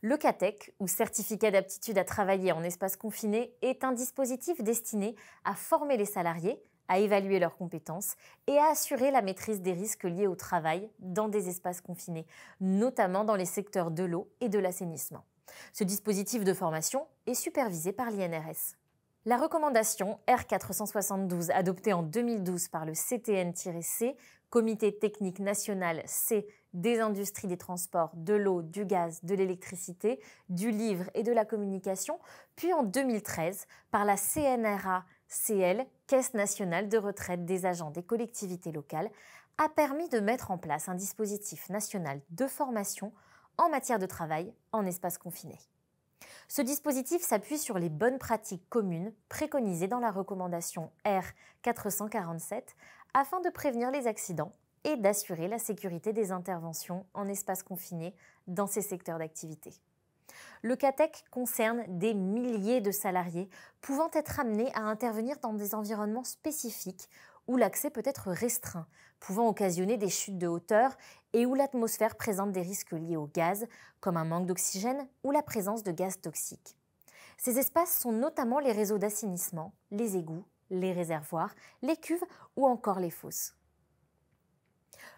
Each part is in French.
Le CATEC, ou certificat d'aptitude à travailler en espace confiné, est un dispositif destiné à former les salariés, à évaluer leurs compétences et à assurer la maîtrise des risques liés au travail dans des espaces confinés, notamment dans les secteurs de l'eau et de l'assainissement. Ce dispositif de formation est supervisé par l'INRS. La recommandation R472, adoptée en 2012 par le CTN-C, Comité technique national C des industries des transports, de l'eau, du gaz, de l'électricité, du livre et de la communication, puis en 2013 par la CNRA-CL, Caisse nationale de retraite des agents des collectivités locales, a permis de mettre en place un dispositif national de formation en matière de travail en espace confiné. Ce dispositif s'appuie sur les bonnes pratiques communes préconisées dans la recommandation R447 afin de prévenir les accidents et d'assurer la sécurité des interventions en espace confiné dans ces secteurs d'activité. Le CATEC concerne des milliers de salariés pouvant être amenés à intervenir dans des environnements spécifiques où l'accès peut être restreint, pouvant occasionner des chutes de hauteur et où l'atmosphère présente des risques liés au gaz, comme un manque d'oxygène ou la présence de gaz toxiques. Ces espaces sont notamment les réseaux d'assainissement, les égouts, les réservoirs, les cuves ou encore les fosses.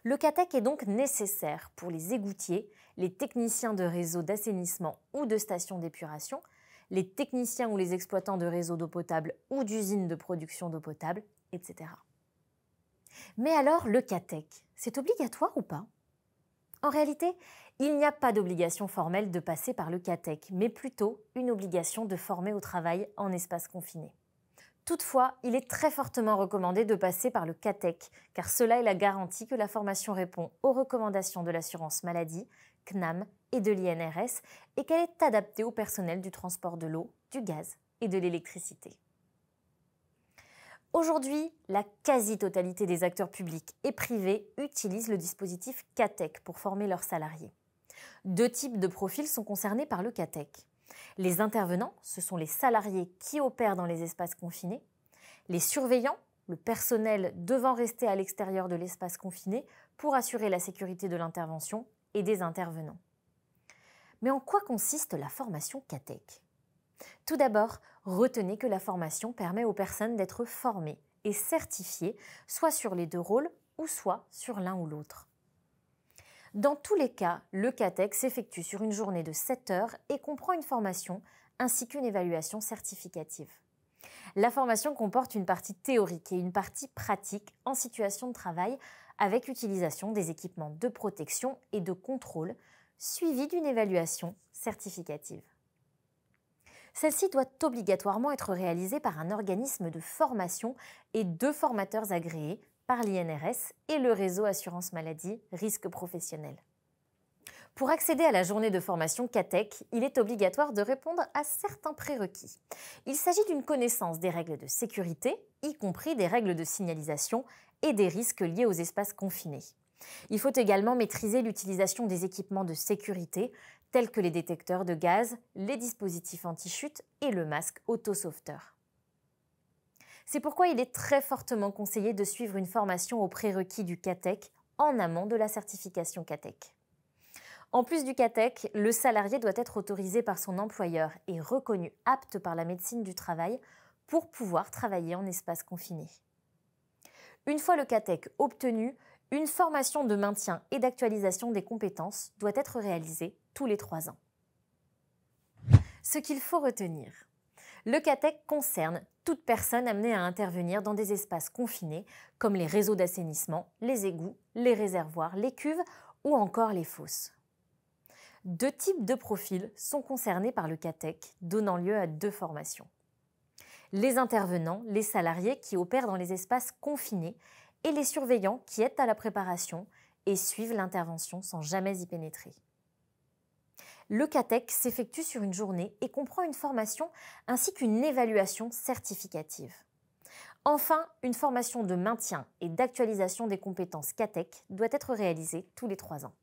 Le CATEC est donc nécessaire pour les égoutiers, les techniciens de réseaux d'assainissement ou de stations d'épuration, les techniciens ou les exploitants de réseaux d'eau potable ou d'usines de production d'eau potable, etc. Mais alors, le CATEC, c'est obligatoire ou pas? En réalité, il n'y a pas d'obligation formelle de passer par le CATEC, mais plutôt une obligation de former au travail en espace confiné. Toutefois, il est très fortement recommandé de passer par le CATEC, car cela est la garantie que la formation répond aux recommandations de l'assurance maladie, CNAM et de l'INRS, et qu'elle est adaptée au personnel du transport de l'eau, du gaz et de l'électricité. Aujourd'hui, la quasi-totalité des acteurs publics et privés utilisent le dispositif CATEC pour former leurs salariés. Deux types de profils sont concernés par le CATEC. Les intervenants, ce sont les salariés qui opèrent dans les espaces confinés. Les surveillants, le personnel devant rester à l'extérieur de l'espace confiné pour assurer la sécurité de l'intervention et des intervenants. Mais en quoi consiste la formation CATEC ? Tout d'abord, retenez que la formation permet aux personnes d'être formées et certifiées, soit sur les deux rôles ou soit sur l'un ou l'autre. Dans tous les cas, le CATEC s'effectue sur une journée de 7 heures et comprend une formation ainsi qu'une évaluation certificative. La formation comporte une partie théorique et une partie pratique en situation de travail avec utilisation des équipements de protection et de contrôle, suivie d'une évaluation certificative. Celle-ci doit obligatoirement être réalisée par un organisme de formation et 2 formateurs agréés par l'INRS et le réseau assurance maladie risque professionnel. Pour accéder à la journée de formation CATEC, il est obligatoire de répondre à certains prérequis. Il s'agit d'une connaissance des règles de sécurité, y compris des règles de signalisation et des risques liés aux espaces confinés. Il faut également maîtriser l'utilisation des équipements de sécurité, tels que les détecteurs de gaz, les dispositifs anti-chute et le masque autosauveteur. C'est pourquoi il est très fortement conseillé de suivre une formation aux prérequis du CATEC en amont de la certification CATEC. En plus du CATEC, le salarié doit être autorisé par son employeur et reconnu apte par la médecine du travail pour pouvoir travailler en espace confiné. Une fois le CATEC obtenu, une formation de maintien et d'actualisation des compétences doit être réalisée tous les 3 ans. Ce qu'il faut retenir. Le CATEC concerne toute personne amenée à intervenir dans des espaces confinés comme les réseaux d'assainissement, les égouts, les réservoirs, les cuves ou encore les fosses. 2 types de profils sont concernés par le CATEC, donnant lieu à 2 formations. Les intervenants, les salariés qui opèrent dans les espaces confinés et les surveillants qui aident à la préparation et suivent l'intervention sans jamais y pénétrer. Le CATEC s'effectue sur une journée et comprend une formation ainsi qu'une évaluation certificative. Enfin, une formation de maintien et d'actualisation des compétences CATEC doit être réalisée tous les 3 ans.